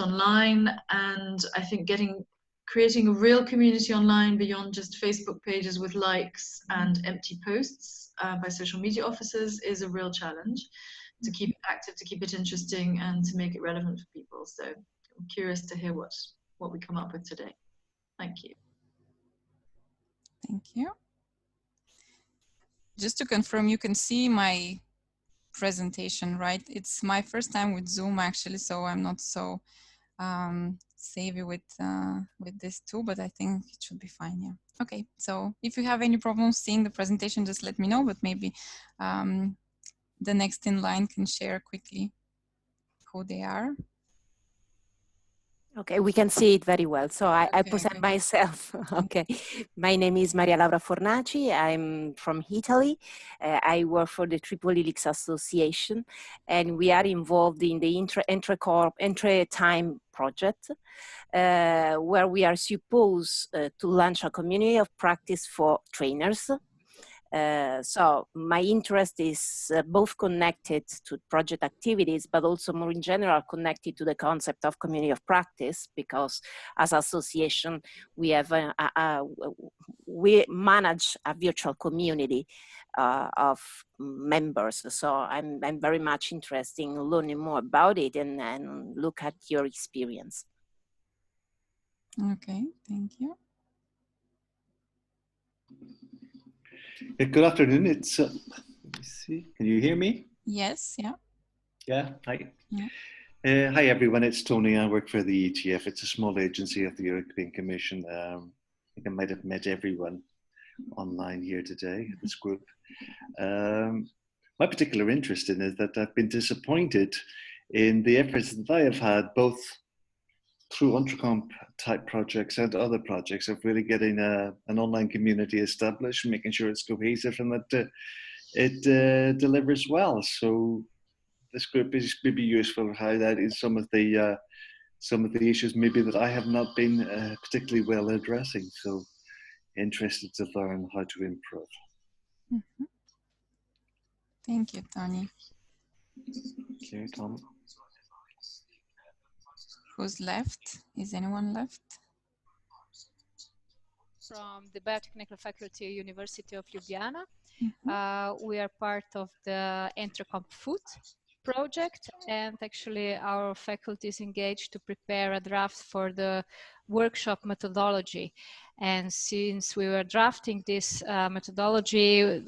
online, and I think creating a real community online beyond just Facebook pages with likes and empty posts by social media officers is a real challenge. To keep it active, to keep it interesting, and to make it relevant for people. So I'm curious to hear what we come up with today. Thank you. Thank you. Just to confirm, you can see my presentation, right? It's my first time with Zoom actually, so I'm not so savvy with this too, but I think it should be fine. Yeah. Okay. So if you have any problems seeing the presentation, just let me know. But maybe the next in line can share quickly who they are. Okay, we can see it very well. So I Okay, present okay. myself. Okay, my name is Maria Laura Fornaci. I'm from Italy. I work for the Triple Helix Association, and we are involved in the EntreTime project, where we are supposed to launch a community of practice for trainers. So my interest is both connected to project activities, but also more in general connected to the concept of community of practice, because as association, we have we manage a virtual community of members. So I'm very much interested in learning more about it and look at your experience. Okay, thank you. Good afternoon. It's let me see. Can you hear me? Yes. Yeah. Yeah. Hi. Yeah. Hi everyone. It's Tony. I work for the ETF. It's a small agency of the European Commission. I think I might have met everyone online here today. This group. My particular interest in is that I've been disappointed in the efforts that I have had, both through EntreComp type projects and other projects, of really getting an online community established, making sure it's cohesive and that it delivers well. So this group is maybe useful for highlighting some of the issues maybe that I have not been particularly well addressing. So interested to learn how to improve. Mm-hmm. Thank you, Tony. Okay, Tom. Who's left? Is anyone left? From the Biotechnical Faculty, University of Ljubljana. Mm-hmm. We are part of the EntreComp Food project, and actually our faculty is engaged to prepare a draft for the workshop methodology. And since we were drafting this methodology,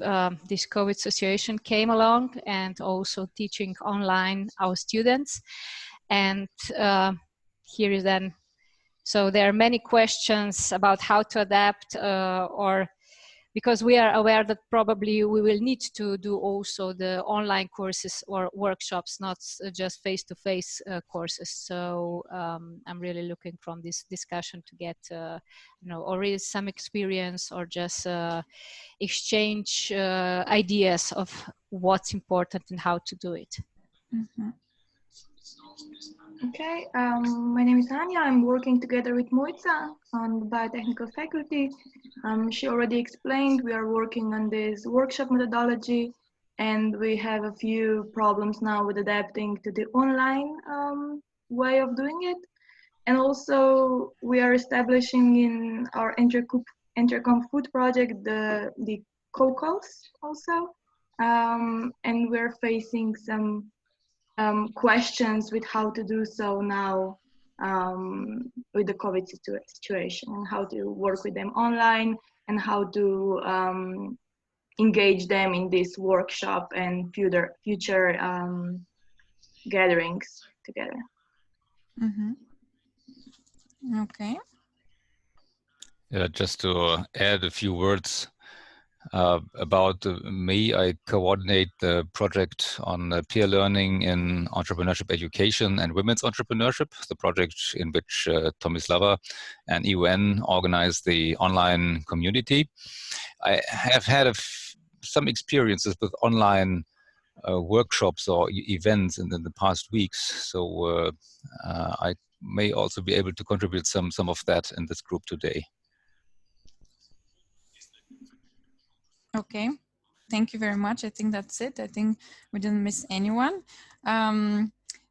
this COVID situation came along, and also teaching online our students. And here is then, so there are many questions about how to adapt, or because we are aware that probably we will need to do also the online courses or workshops, not just face-to-face courses. So I'm really looking from this discussion to get, already some experience, or just exchange ideas of what's important and how to do it. Mm-hmm. Okay, my name is Anya. I'm working together with Moitza on the biotechnical faculty. She already explained we are working on this workshop methodology, and we have a few problems now with adapting to the online way of doing it. And also we are establishing in our EntreComp Food project the co-calls also, and we're facing some questions with how to do so now with the COVID situation, and how to work with them online, and how to engage them in this workshop and future gatherings together. Mm-hmm. Okay. Yeah, just to add a few words about me, I coordinate the project on peer learning in entrepreneurship education and women's entrepreneurship, the project in which Tomislava and EUN organize the online community. I have had some experiences with online workshops or events in the past weeks, so I may also be able to contribute some of that in this group today. Okay, thank you very much. I think that's it. I think we didn't miss anyone.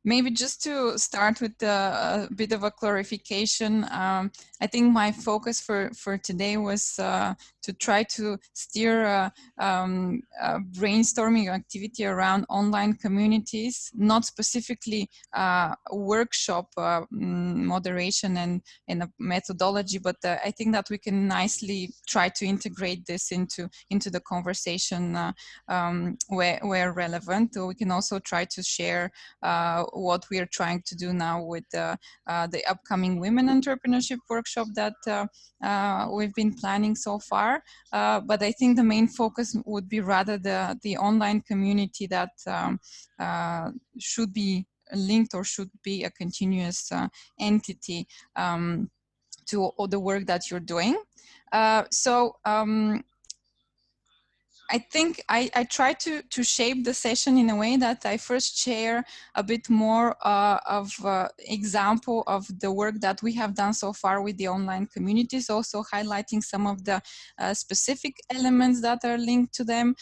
Maybe just to start with a bit of a clarification, I think my focus for today was to try to steer a brainstorming activity around online communities, not specifically workshop moderation and a methodology, but I think that we can nicely try to integrate this into the conversation where relevant. We can also try to share what we are trying to do now with the upcoming women entrepreneurship workshop that we've been planning so far. But I think the main focus would be rather the online community that should be linked or should be a continuous entity to all the work that you're doing. I think I try to shape the session in a way that I first share a bit more of example of the work that we have done so far with the online communities, also highlighting some of the specific elements that are linked to them,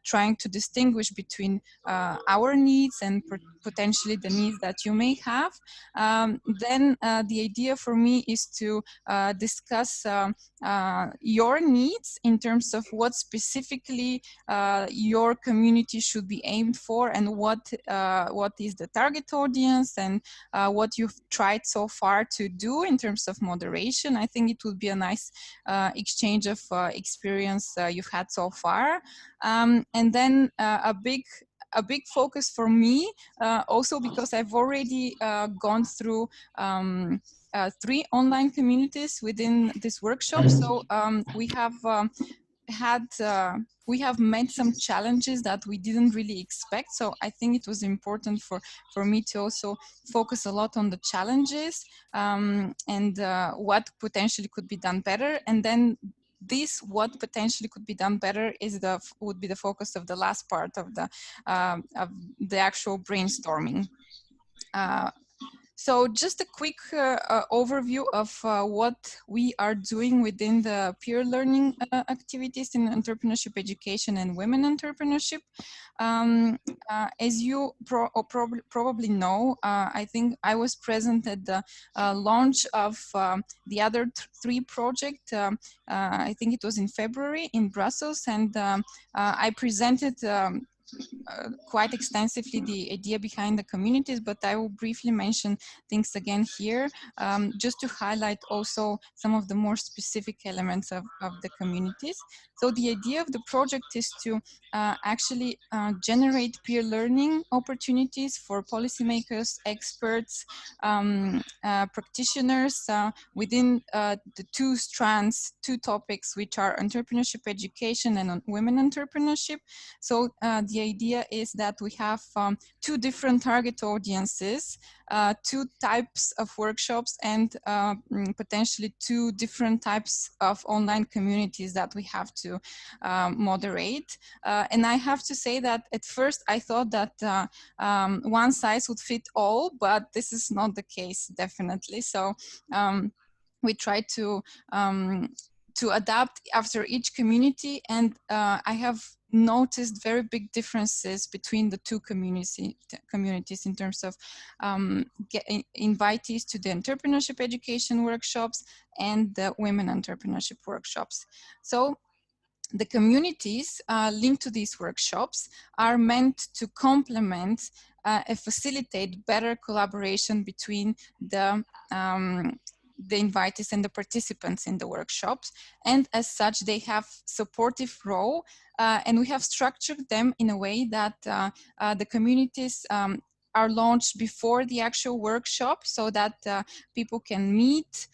trying to distinguish between our needs and potentially the needs that you may have. Then the idea for me is to discuss your needs in terms of what specifically your community should be aimed for, and what is the target audience, and what you've tried so far to do in terms of moderation. I think it would be a nice exchange of experience you've had so far. And then a big focus for me, also because I've already gone through 3 online communities within this workshop. So we have met some challenges that we didn't really expect. So I think it was important for me to also focus a lot on the challenges and what potentially could be done better. And then what potentially could be done better would be the focus of the last part of the actual brainstorming. So just a quick overview of what we are doing within the peer learning activities in entrepreneurship education and women entrepreneurship. As you probably know, I think I was present at the launch of the other 3 projects. I think it was in February in Brussels, and I presented quite extensively the idea behind the communities, but I will briefly mention things again here, just to highlight also some of the more specific elements of the communities. So the idea of the project is to actually generate peer learning opportunities for policymakers, experts, practitioners within the 2 strands, 2 topics, which are entrepreneurship education and women entrepreneurship. So the idea is that we have 2 different target audiences, 2 types of workshops, and potentially 2 different types of online communities that we have to moderate. And I have to say that at first I thought that one size would fit all, but this is not the case, definitely. So we try to adapt after each community, and I have noticed very big differences between the 2 communities in terms of invitees to the entrepreneurship education workshops and the women entrepreneurship workshops. So the communities linked to these workshops are meant to complement and facilitate better collaboration between the invitees and the participants in the workshops, and as such they have supportive role, and we have structured them in a way that the communities are launched before the actual workshop, so that people can meet,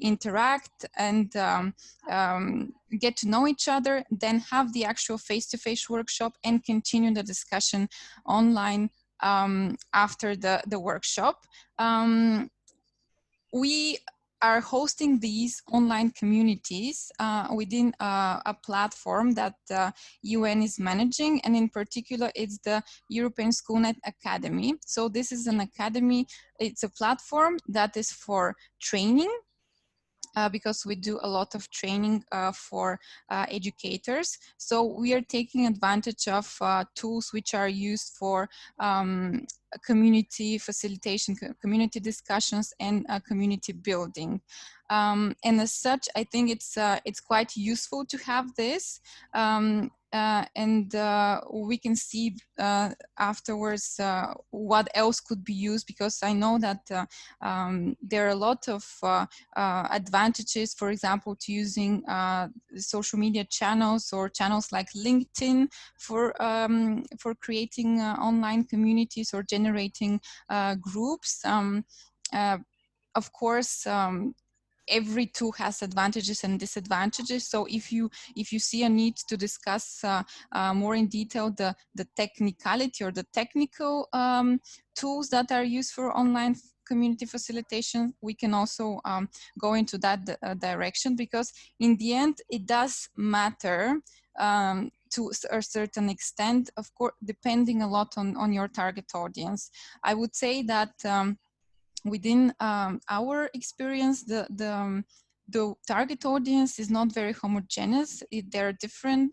interact, and get to know each other, then have the actual face-to-face workshop and continue the discussion online after the workshop. We are hosting these online communities within a platform that UN is managing, and in particular it's the European Schoolnet Academy. So this is an academy, it's a platform that is for training because we do a lot of training for educators. So we are taking advantage of tools which are used for community facilitation, community discussions, and community building. And as such, I think it's quite useful to have this. And we can see afterwards what else could be used, because I know that there are a lot of advantages, for example, to using social media channels or channels like LinkedIn for creating online communities or generating groups. Of course, every tool has advantages and disadvantages. So if you see a need to discuss more in detail the technicality or the technical tools that are used for online community facilitation, we can also go into that direction, because in the end it does matter to a certain extent, of course, depending a lot on your target audience. I would say that within our experience, the target audience is not very homogeneous. There are different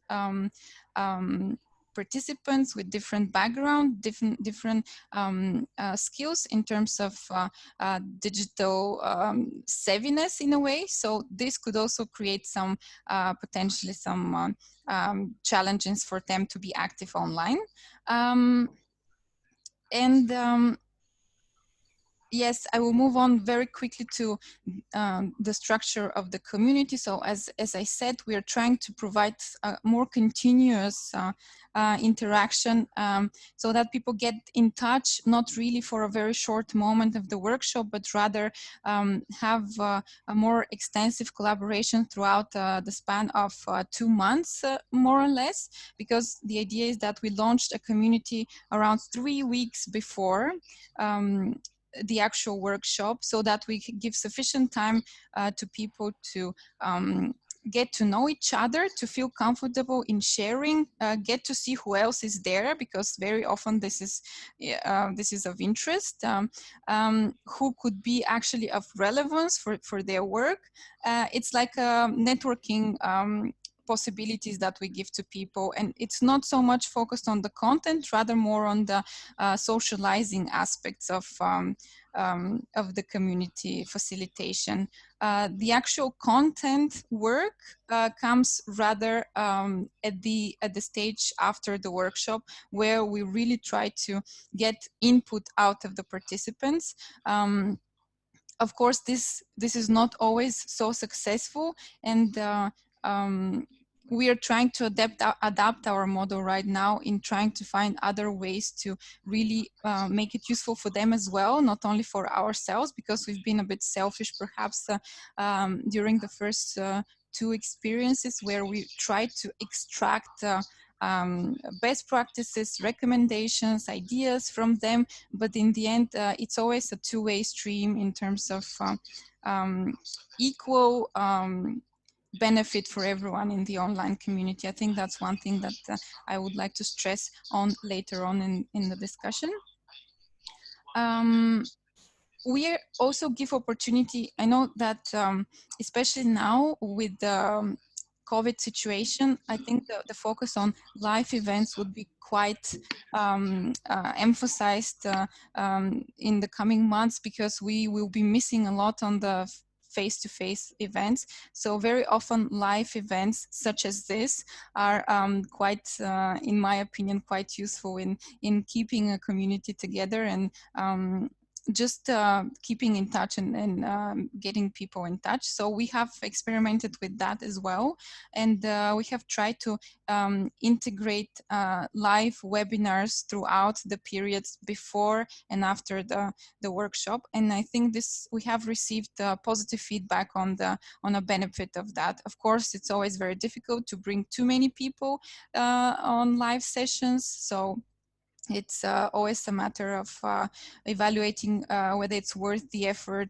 participants with different background, different skills in terms of digital savviness in a way. So this could also create some potentially some challenges for them to be active online. Yes, I will move on very quickly to the structure of the community. So as I said, we are trying to provide a more continuous interaction so that people get in touch, not really for a very short moment of the workshop, but rather have a more extensive collaboration throughout the span of 2 months, more or less, because the idea is that we launched a community around 3 weeks before the actual workshop, so that we can give sufficient time to people to get to know each other, to feel comfortable in sharing, get to see who else is there, because very often this is of interest, who could be actually of relevance for their work. It's like a networking possibilities that we give to people, and it's not so much focused on the content, rather more on the socializing aspects of the community facilitation. The actual content work comes rather at the stage after the workshop, where we really try to get input out of the participants. Of course, this is not always so successful, and we are trying to adapt our model right now in trying to find other ways to really make it useful for them as well, not only for ourselves, because we've been a bit selfish perhaps during the first 2 experiences, where we tried to extract best practices, recommendations, ideas from them, but in the end it's always a 2-way stream in terms of equal benefit for everyone in the online community. I think that's one thing that I would like to stress on later on in the discussion. We also give opportunity. I know that especially now with the COVID situation, I think the focus on live events would be quite emphasized in the coming months, because we will be missing a lot on the face-to-face events. So very often live events such as this are quite, in my opinion, quite useful in keeping a community together and just keeping in touch and getting people in touch. So we have experimented with that as well, and we have tried to integrate live webinars throughout the periods before and after the workshop, and I think we have received positive feedback on a benefit of that. Of course, it's always very difficult to bring too many people on live sessions, so it's always a matter of evaluating whether it's worth the effort,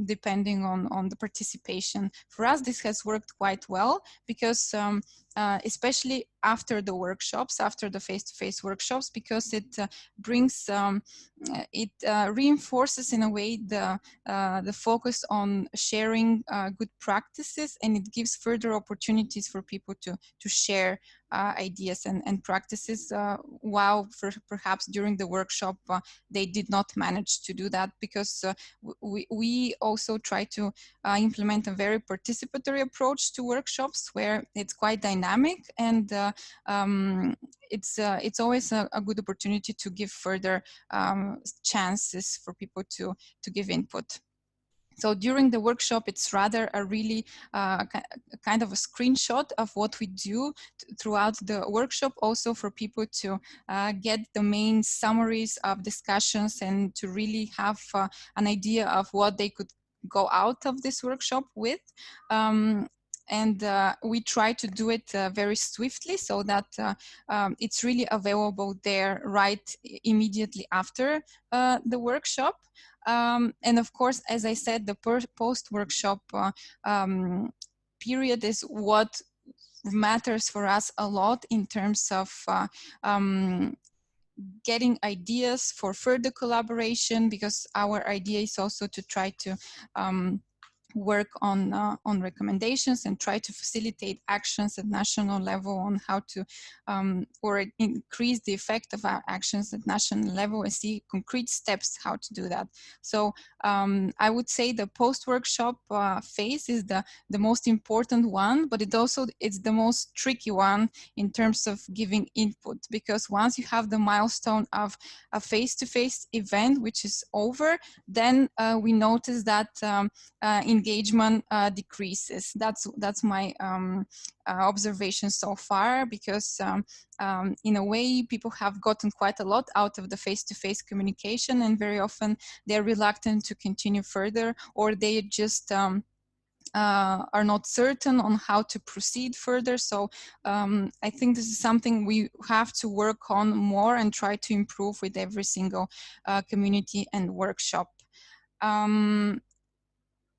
depending on the participation. For us, this has worked quite well, because especially after the workshops, after the face-to-face workshops, because it brings, it reinforces in a way the focus on sharing good practices, and it gives further opportunities for people to share ideas and practices, while perhaps during the workshop they did not manage to do that, because we also try to implement a very participatory approach to workshops where it's quite dynamic, and it's always a good opportunity to give further chances for people to give input. So during the workshop, it's rather a really kind of a screenshot of what we do throughout the workshop, also for people to get the main summaries of discussions and to really have an idea of what they could go out of this workshop with. And we try to do it very swiftly, so that it's really available there right immediately after the workshop. And of course, as I said, the post-workshop period is what matters for us a lot in terms of getting ideas for further collaboration, because our idea is also to try to work on recommendations and try to facilitate actions at national level on how to or increase the effect of our actions at national level and see concrete steps how to do that. So I would say the post-workshop phase is the most important one, but it's the most tricky one in terms of giving input, because once you have the milestone of a face-to-face event which is over, then we notice that engagement decreases. That's my observation so far, because in a way people have gotten quite a lot out of the face-to-face communication, and very often they're reluctant to continue further, or they just are not certain on how to proceed further. So I think this is something we have to work on more and try to improve with every single community and workshop.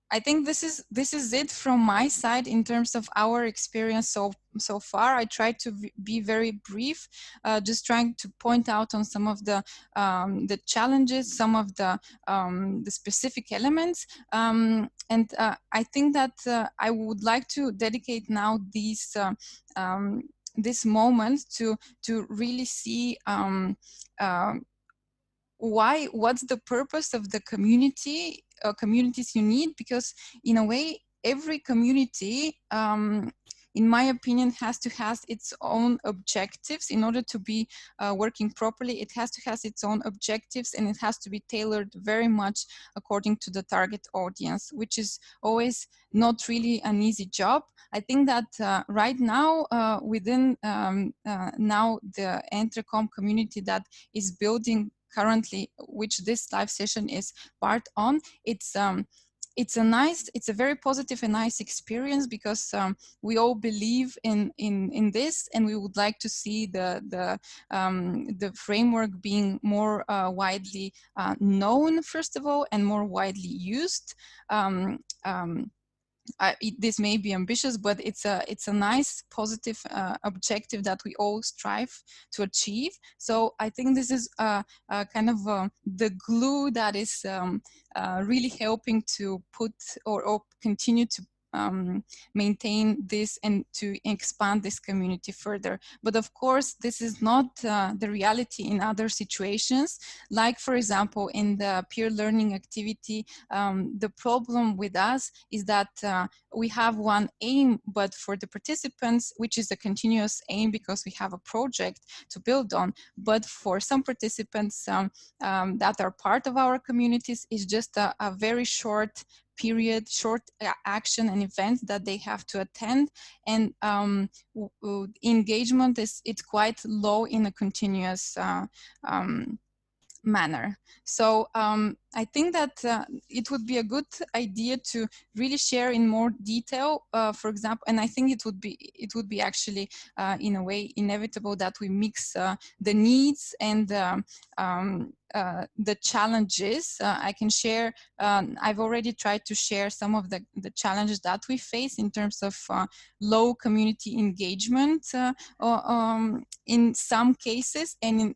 I think this is it from my side in terms of our experience so far. I tried to be very brief, just trying to point out on some of the challenges, some of the specific elements, and I think that I would like to dedicate now this moment to really see what's the purpose of the communities you need, because in a way every community in my opinion has to have its own objectives in order to be working properly. It has to have its own objectives, and it has to be tailored very much according to the target audience, which is always not really an easy job. I think that right now within now the EntreComp community that is building currently, which this live session is part on, it's a very positive and nice experience, because we all believe in this, and we would like to see the framework being more widely known, first of all, and more widely used. This may be ambitious, but it's a nice positive objective that we all strive to achieve. So I think this is kind of the glue that is really helping to put or continue to maintain this and to expand this community further. But of course, this is not the reality in other situations. Like, for example, in the peer learning activity, the problem with us is that we have one aim, but for the participants, which is a continuous aim because we have a project to build on, but for some participants that are part of our communities, is just a very short period, short action and event that they have to attend, and engagement it's quite low in a continuous manner. So I think that it would be a good idea to really share in more detail, for example, and I think it would be actually in a way inevitable that we mix the needs and the challenges. I can share, I've already tried to share some of the challenges that we face in terms of low community engagement in some cases, and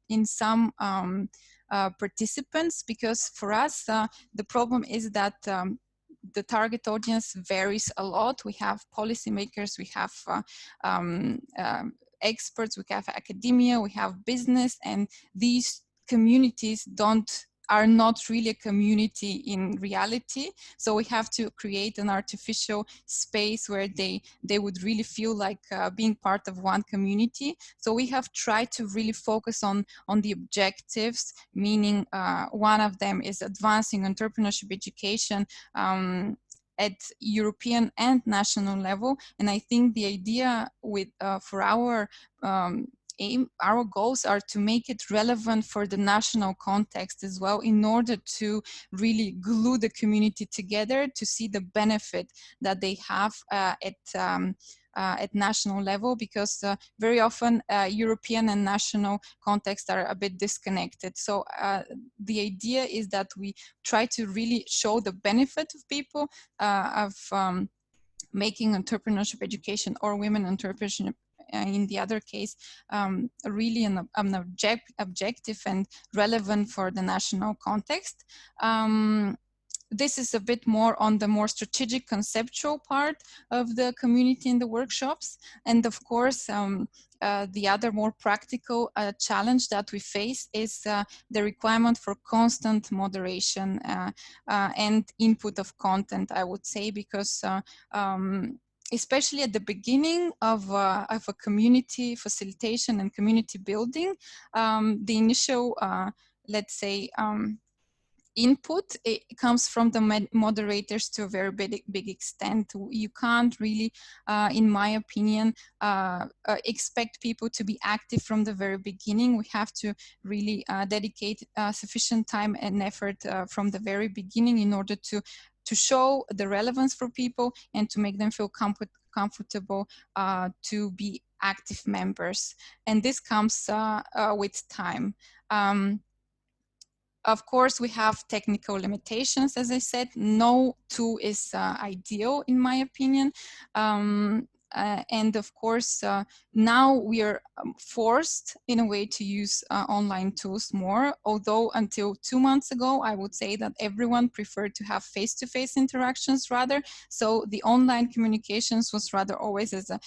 in some participants, because for us the problem is that the target audience varies a lot. We have policymakers, we have experts, we have academia, we have business, and these communities are not really a community in reality. So we have to create an artificial space where they would really feel like being part of one community. So we have tried to really focus on the objectives, meaning one of them is advancing entrepreneurship education at European and national level. And I think the idea with for our aim, our goals are to make it relevant for the national context as well, in order to really glue the community together to see the benefit that they have at national level, because very often European and national contexts are a bit disconnected. So the idea is that we try to really show the benefit of people of making entrepreneurship education, or women entrepreneurship in the other case, really an objective and relevant for the national context. This is a bit more on the more strategic conceptual part of the community in the workshops. And of course, the other more practical challenge that we face is the requirement for constant moderation and input of content, I would say, because especially at the beginning of a community facilitation and community building, the initial, let's say, input, it comes from the moderators to a very big extent. You can't really, in my opinion, expect people to be active from the very beginning. We have to really dedicate sufficient time and effort from the very beginning in order to show the relevance for people and to make them feel comfortable to be active members. And this comes with time. Of course, we have technical limitations. As I said, no tool is ideal, in my opinion. And of course, now we are forced in a way to use online tools more, although until 2 months ago, I would say that everyone preferred to have face-to-face interactions rather. So the online communications was rather always as a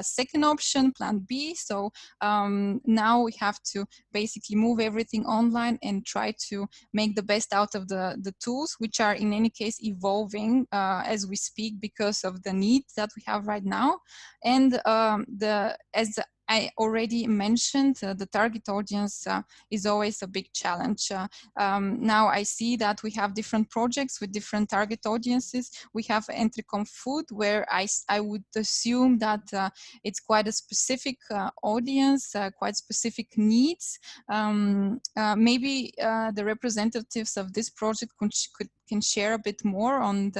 second option, plan B. So now we have to basically move everything online and try to make the best out of the tools, which are in any case evolving as we speak because of the needs that we have right now. And as I already mentioned, the target audience is always a big challenge. Now I see that we have different projects with different target audiences. We have EntreComp Food, where I would assume that it's quite a specific audience, quite specific needs. Maybe the representatives of this project can share a bit more on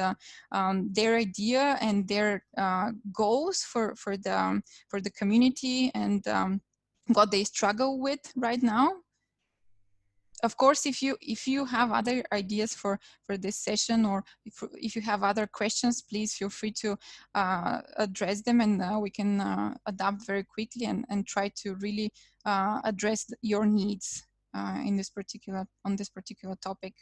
their idea and their goals for the community and what they struggle with right now. Of course, if you have other ideas for this session, or if you have other questions, please feel free to address them, and we can adapt very quickly and try to really address your needs on this particular topic.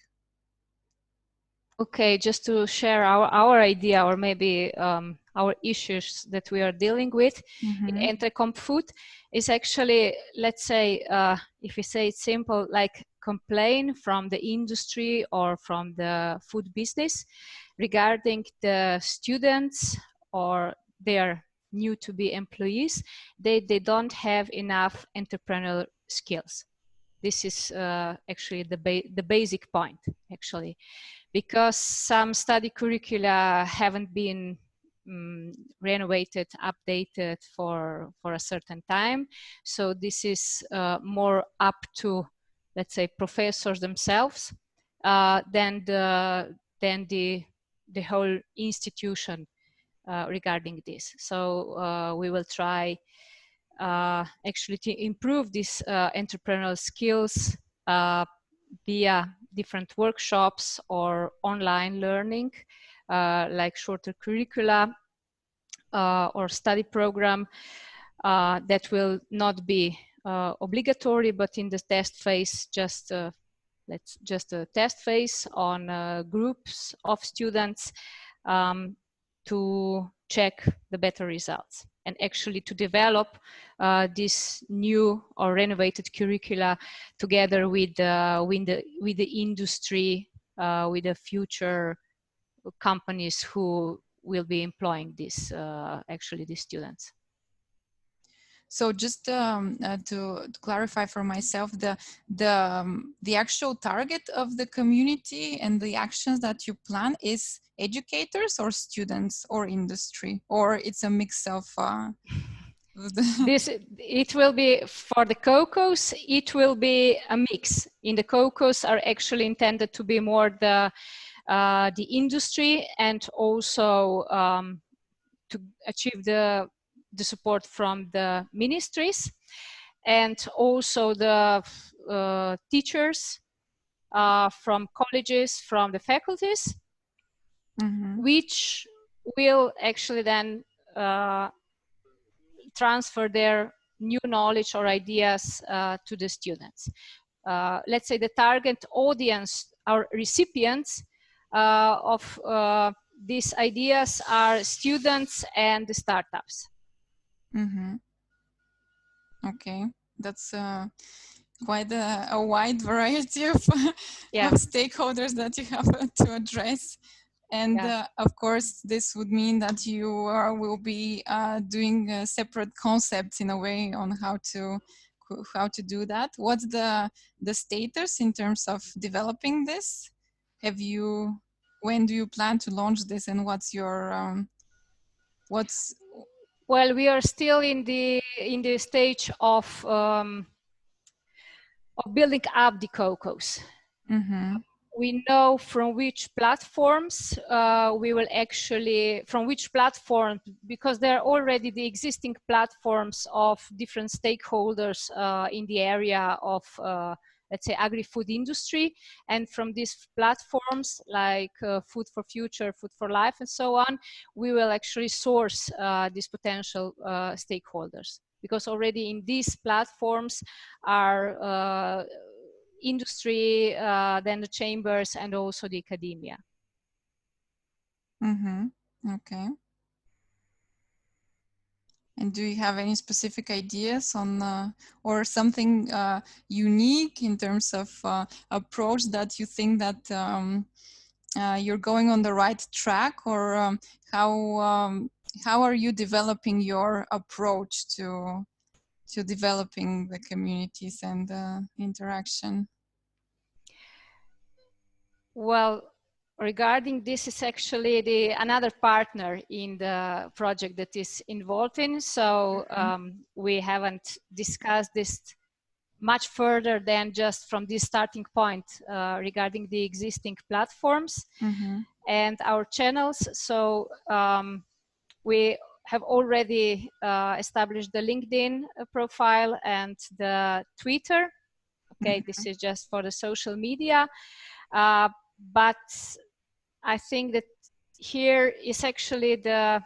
Okay, just to share our idea, or maybe our issues that we are dealing with in EntreComp Food is actually, let's say, if we say it simple, like complain from the industry or from the food business regarding the students, or they're new to be employees, they don't have enough entrepreneurial skills. This is actually the basic point, actually, because some study curricula haven't been renovated, updated for a certain time. So this is more up to let's say, professors themselves than the whole institution regarding this. So we will try actually to improve these entrepreneurial skills via different workshops or online learning, like shorter curricula or study program that will not be obligatory, but in the test phase, just a test phase on groups of students to check the better results, and actually to develop this new or renovated curricula together with the industry, with the future companies who will be employing this actually these students. So just to clarify for myself, the actual target of the community and the actions that you plan is educators or students or industry, or it's a mix of it will be for the COCOs, it will be a mix. In the COCOs are actually intended to be more the industry, and also to achieve the support from the ministries, and also the teachers from colleges, from the faculties, which will actually then transfer their new knowledge or ideas to the students. Let's say the target audience, our recipients of these ideas are students and the startups. Okay, that's quite a wide variety of, of stakeholders that you have to address. And of course, this would mean that you will be doing separate concepts in a way on how to do that. What's the status in terms of developing this? When do you plan to launch this, and what's your Well, we are still in the stage of building up the COCOs. We know from which platforms we will actually, because there are already the existing platforms of different stakeholders in the area of, let's say, agri-food industry. And from these platforms like Food for Future, Food for Life, and so on, we will actually source these potential stakeholders. Because already in these platforms are industry, then the chambers, and also the academia. Okay. And do you have any specific ideas on or something unique in terms of approach that you think that you're going on the right track, or how are you developing your approach to developing the communities and interaction? Well, regarding this is actually another partner in the project that is involved in. So we haven't discussed this much further than just from this starting point regarding the existing platforms and our channels. So we have already established the LinkedIn profile and the Twitter. Okay, this is just for the social media. But I think that here is actually the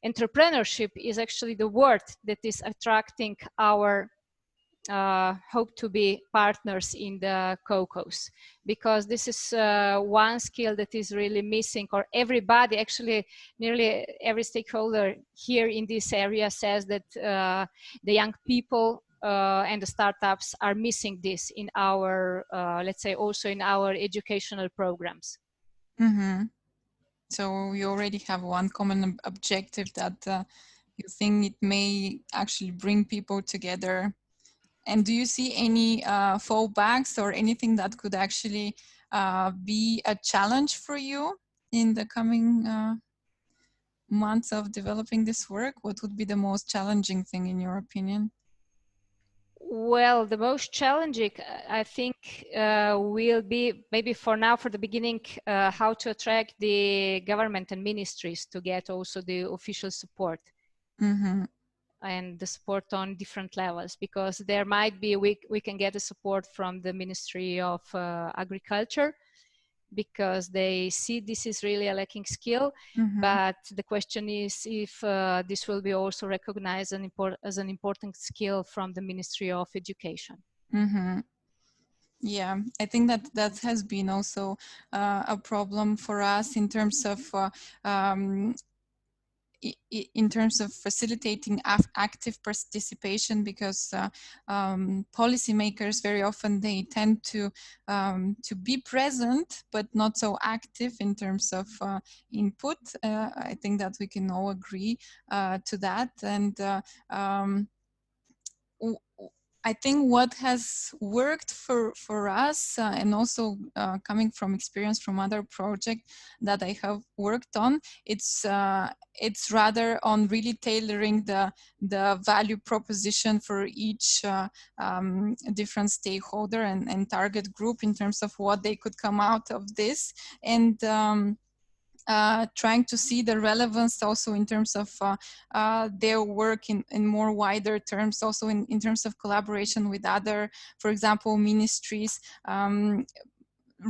entrepreneurship is actually the word that is attracting our hope to be partners in the COCOs, because this is one skill that is really missing, or everybody, actually nearly every stakeholder here in this area says that the young people and the startups are missing this in our, let's say, also in our educational programs. So you already have one common objective that you think it may actually bring people together. And do you see any fallbacks or anything that could actually be a challenge for you in the coming months of developing this work? What would be the most challenging thing in your opinion? Well, the most challenging, I think, will be maybe for now, for the beginning, how to attract the government and ministries to get also the official support. Mm-hmm. And the support on different levels, because there might be, we can get the support from the Ministry of Agriculture, because they see this is really a lacking skill. Mm-hmm. But the question is if this will be also recognized as an important skill from the Ministry of Education. Mm-hmm. Yeah, I think that has been also a problem for us in terms of in terms of facilitating active participation, because policymakers very often, they tend to be present but not so active in terms of input. I think that we can all agree to that. And I think what has worked for us, and also coming from experience from other projects that I have worked on, it's rather on really tailoring the value proposition for each different stakeholder and target group in terms of what they could come out of this, and trying to see the relevance also in terms of their work in more wider terms, also in terms of collaboration with other, for example, ministries.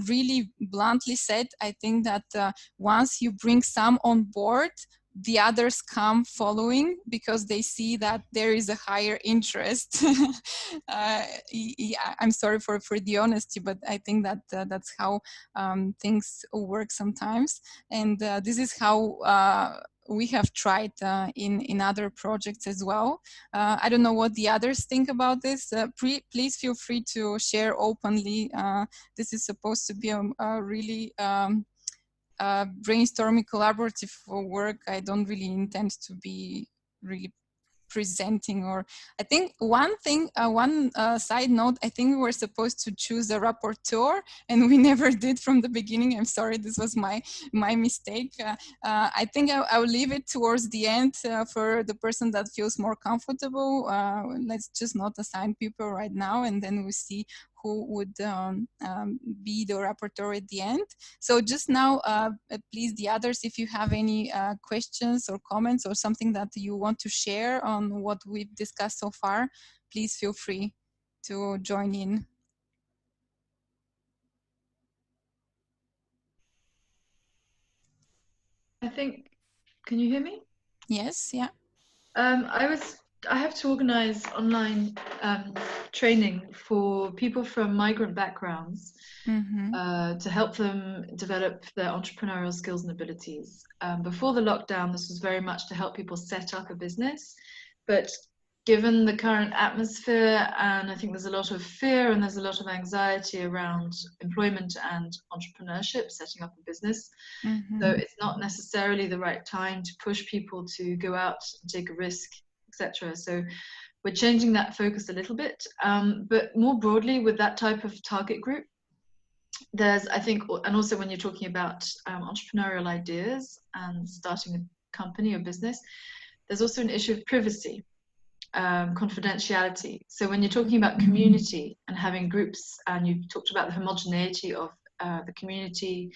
Really bluntly said, I think that once you bring some on board, the others come following, because they see that there is a higher interest. Yeah, I'm sorry for the honesty, but I think that that's how things work sometimes. And this is how we have tried in other projects as well. I don't know what the others think about this. Please feel free to share openly. This is supposed to be a really brainstorming collaborative work. I don't really intend to be really presenting, or I think one thing, one side note, I think we were supposed to choose a rapporteur and we never did from the beginning. I'm sorry, this was my mistake. I think I will leave it towards the end for the person that feels more comfortable. Let's just not assign people right now, and then we see who would be the rapporteur at the end. So just now, please, the others, if you have any questions or comments or something that you want to share on what we've discussed so far, please feel free to join in. I think, can you hear me? Yes, yeah. I have to organize online training for people from migrant backgrounds to help them develop their entrepreneurial skills and abilities. Before the lockdown, this was very much to help people set up a business, but given the current atmosphere, and I think there's a lot of fear and there's a lot of anxiety around employment and entrepreneurship, setting up a business. So it's not necessarily the right time to push people to go out and take a risk, etc. So we're changing that focus a little bit, but more broadly with that type of target group, there's, I think, and also when you're talking about entrepreneurial ideas and starting a company or business, there's also an issue of privacy, confidentiality. So when you're talking about community and having groups, and you talked about the homogeneity of the community,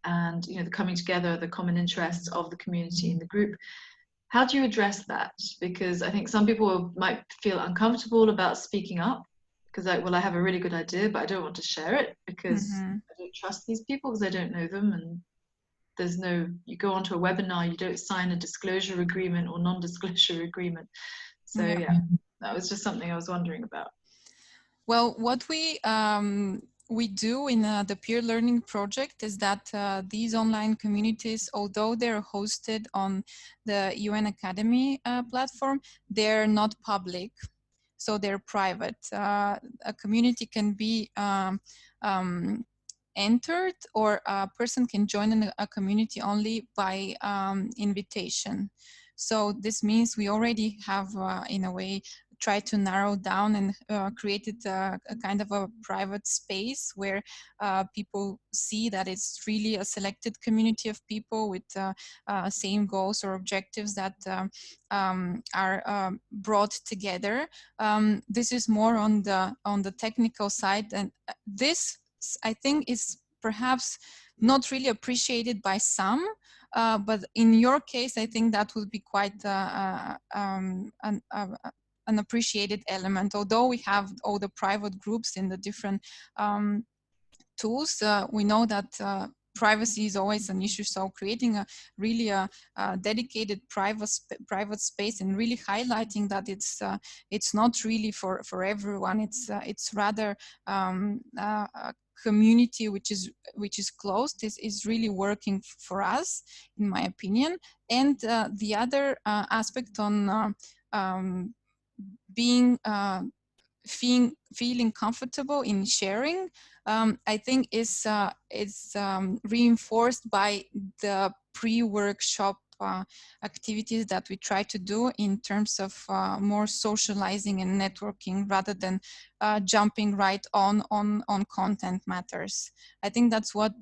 and the coming together, the common interests of the community in the group, how do you address that? Because I think some people might feel uncomfortable about speaking up, because I have a really good idea, but I don't want to share it because I don't trust these people, because I don't know them. And there's no, you go onto a webinar, you don't sign a disclosure agreement or non-disclosure agreement. So yeah, that was just something I was wondering about. Well, what we do in the peer learning project is that these online communities, although they're hosted on the UN Academy platform, they're not public, so they're private. A community can be entered, or a person can join a community only by invitation. So this means we already have, in a way, tried to narrow down and created a kind of a private space where people see that it's really a selected community of people with same goals or objectives that are brought together. This is more on the technical side, and this, I think, is perhaps not really appreciated by some, but in your case, I think that would be quite an appreciated element. Although we have all the private groups in the different tools, we know that privacy is always an issue. So creating a really dedicated private space and really highlighting that it's not really for everyone. It's rather a community which is closed is really working for us, in my opinion. And the other aspect on being feeling comfortable in sharing, I think is reinforced by the pre-workshop activities that we try to do in terms of more socializing and networking rather than jumping right on content matters. I think that's what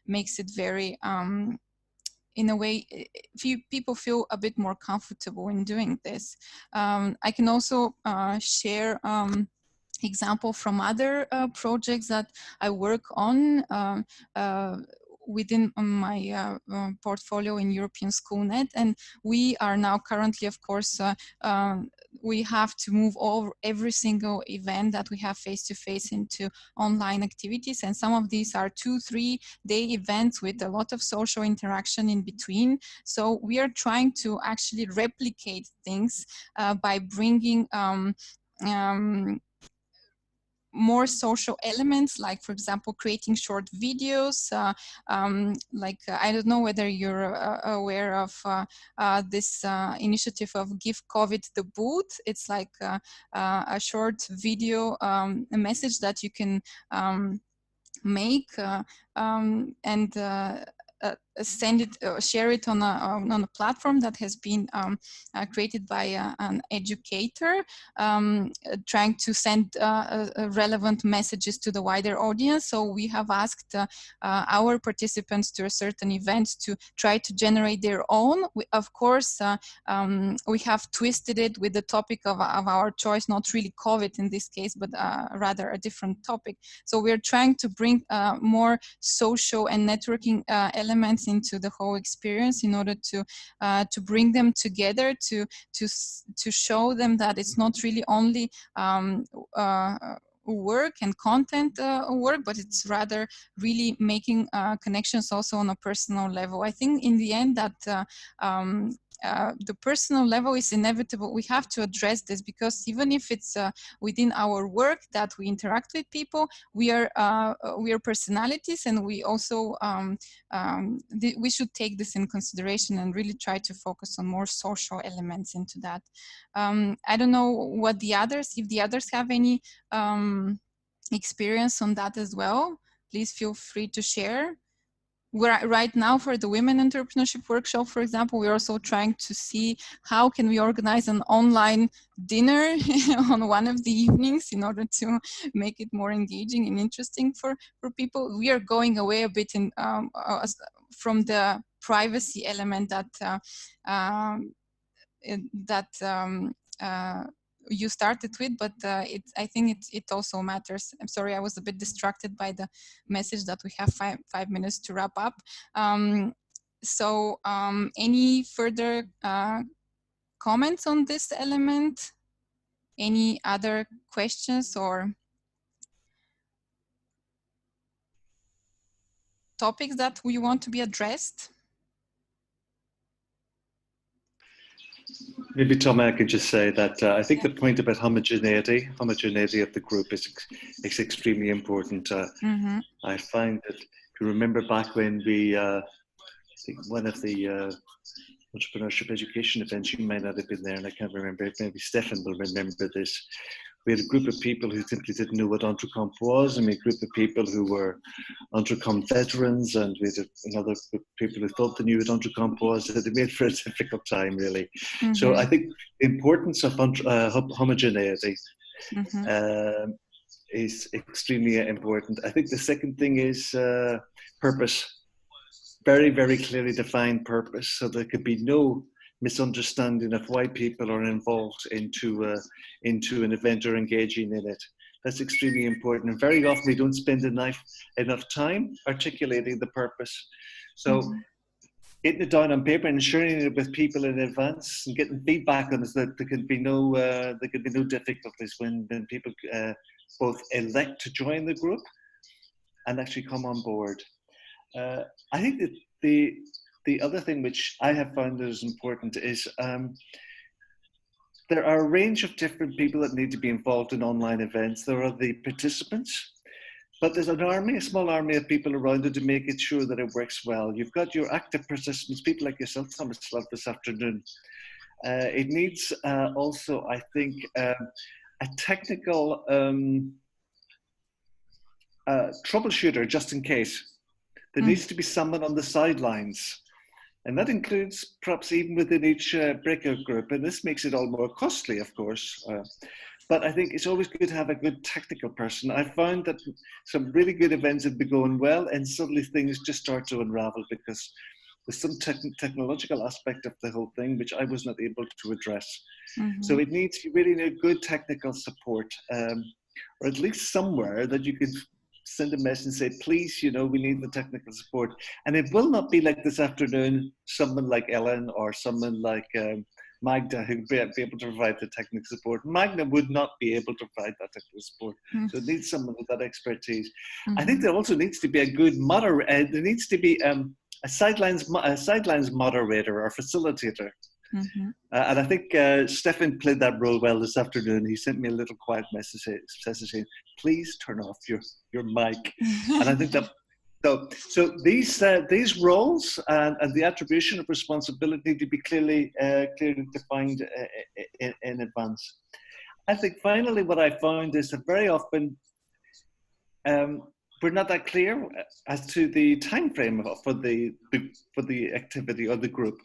makes it very in a way, people feel a bit more comfortable in doing this. I can also share example from other projects that I work on within my portfolio in European Schoolnet, and we are now currently, of course, we have to move every single event that we have face-to-face into online activities, and some of these are 2-3 day events with a lot of social interaction in between. So we are trying to actually replicate things by bringing more social elements, like, for example, creating short videos. I don't know whether you're aware of this initiative of Give COVID the Boot. It's like a short video, a message that you can make and send it, share it on a platform that has been created by an educator, trying to send relevant messages to the wider audience. So we have asked our participants to a certain event to try to generate their own. Of course, we have twisted it with the topic of our choice, not really COVID in this case, but rather a different topic. So we're trying to bring more social and networking elements into the whole experience in order to bring them together, to show them that it's not really only work and content work, but it's rather really making connections also on a personal level. I think in the end that the personal level is inevitable. We have to address this, because even if it's within our work that we interact with people, we are personalities, and we also we should take this in consideration and really try to focus on more social elements into that. I don't know what if the others have any experience on that as well. Please feel free to share. Right now, for the Women Entrepreneurship Workshop, for example, we're also trying to see how can we organize an online dinner on one of the evenings in order to make it more engaging and interesting for people. We are going away a bit from the privacy element that you started with, but I think it also matters. I'm sorry, I was a bit distracted by the message that we have five minutes to wrap up. So any further comments on this element? Any other questions or topics that we want to be addressed? Maybe, Tom, I could just say that I think the point about homogeneity of the group is extremely important. I find that, if you remember back when we, I think one of the entrepreneurship education events, you might not have been there, and I can't remember, maybe Stefan will remember this, We had a group of people who simply didn't know what EntreComp was, and we had a group of people who were EntreComp veterans, and we had another group of people who thought they knew what EntreComp was. It made for a difficult time, really. So I think the importance of homogeneity is extremely important. I think the second thing is purpose. Very, very clearly defined purpose, so there could be no misunderstanding of why people are involved into an event or engaging in it. That's extremely important, and very often we don't spend enough time articulating the purpose. So getting it down on paper and sharing it with people in advance and getting feedback on it, so that there could be no difficulties when people both elect to join the group and actually come on board. I think that the other thing which I have found that is important is there are a range of different people that need to be involved in online events. There are the participants, but there's a small army of people around it to make it sure that it works well. You've got your active participants, people like yourself, Tomislava, this afternoon. It needs also, I think, a technical troubleshooter just in case. There needs to be someone on the sidelines. And that includes perhaps even within each breakout group. And this makes it all more costly, of course. But I think it's always good to have a good technical person. I found that some really good events have been going well, and suddenly things just start to unravel because there's some technological aspect of the whole thing which I was not able to address. So it needs, you really need good technical support, or at least somewhere that you could send a message and say, please, you know, we need the technical support. And it will not be like this afternoon, someone like Ellen or someone like Magda who would be able to provide the technical support. Magda would not be able to provide that technical support. So it needs someone with that expertise. I think there also needs to be a good moderator. There needs to be a sidelines moderator or facilitator. And I think Stefan played that role well this afternoon. He sent me a little quiet message saying, please turn off your mic. And I think that, so these roles and the attribution of responsibility need to be clearly defined in advance. I think finally what I found is that very often we're not that clear as to the time frame for the activity or the group.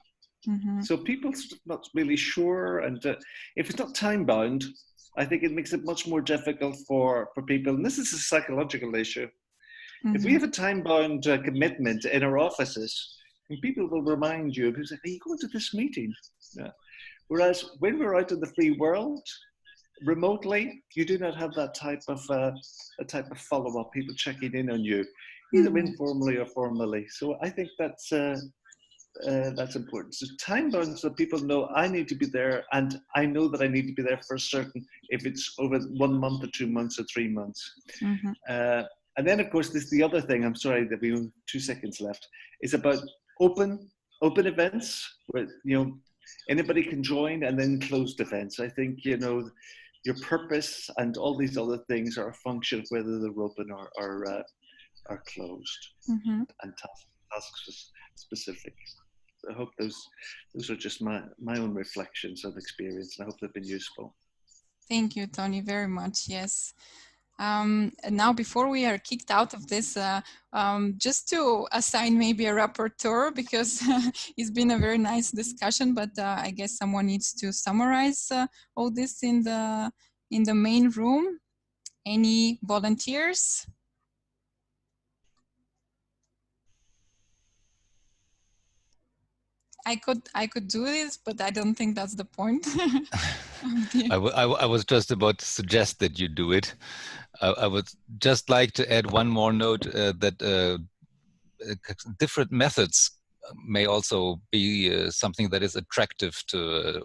So people are not really sure, and if it's not time bound, I think it makes it much more difficult for people. And this is a psychological issue. If we have a time bound commitment in our offices, and people will remind you, people say, are you going to this meeting? Yeah. Whereas when we're out in the free world, remotely, you do not have that type of follow up. People checking in on you, either informally or formally. So I think that's important. So time bound, so people know I need to be there, and I know that I need to be there for certain, if it's over 1 month or 2 months or 3 months. And then of course there's the other thing, I'm sorry that we have 2 seconds left, is about open events where, you know, anybody can join, and then closed events. I think, you know, your purpose and all these other things are a function of whether they're open or closed, and tasks specific. I hope those are just my own reflections of experience, and I hope they've been useful. Thank you, Tony, very much. Yes. And now, before we are kicked out of this, just to assign maybe a rapporteur, because it's been a very nice discussion, but I guess someone needs to summarize all this in the main room. Any volunteers? I could do this, but I don't think that's the point. I was just about to suggest that you do it. I would just like to add one more note that different methods may also be something that is attractive to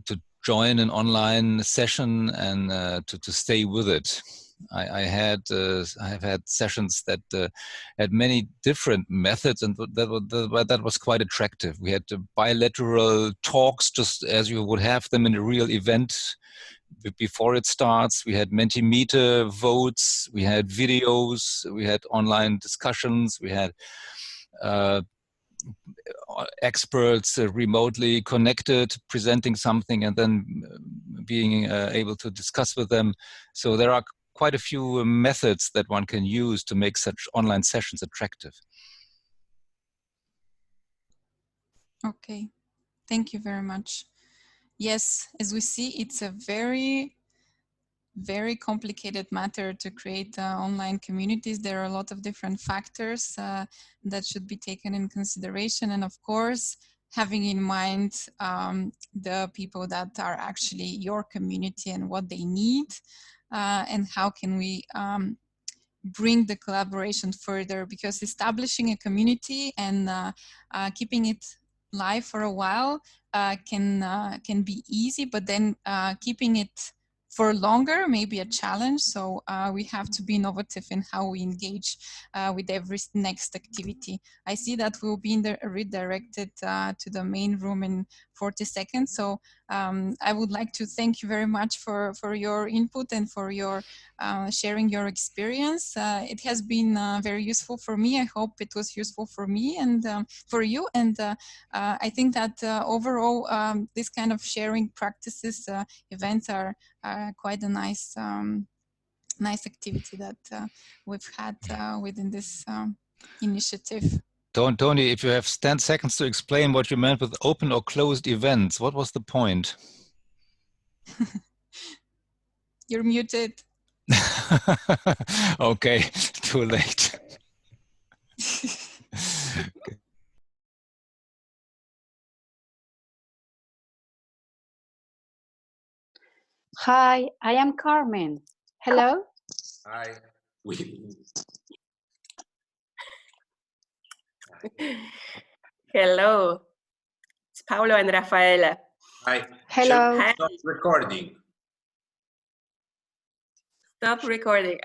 to join an online session and to stay with it. I have had sessions that had many different methods, and that was quite attractive. We had bilateral talks, just as you would have them in a real event before it starts. We had Mentimeter votes, we had videos, we had online discussions, we had experts remotely connected, presenting something, and then being able to discuss with them. So there are quite a few methods that one can use to make such online sessions attractive. Okay, thank you very much. Yes, as we see, it's a very complicated matter to create online communities. There are a lot of different factors that should be taken in consideration. And of course, having in mind the people that are actually your community and what they need, and how can we bring the collaboration further, because establishing a community and keeping it live for a while can be easy, but then keeping it for longer may be a challenge. So we have to be innovative in how we engage with every next activity. I see that we'll be redirected to the main room in 40 seconds. So I would like to thank you very much for your input and for your sharing your experience. It has been very useful for me. I hope it was useful for me and for you. And I think that overall, this kind of sharing practices, events are quite a nice activity that we've had within this initiative. Tony, if you have 10 seconds to explain what you meant with open or closed events, what was the point? You're muted. Okay, too late. Okay. Hi, I am Carmen. Hello? Hi. Hello. It's Paolo and Raffaele. Hi. Hello. Stop recording. Stop recording.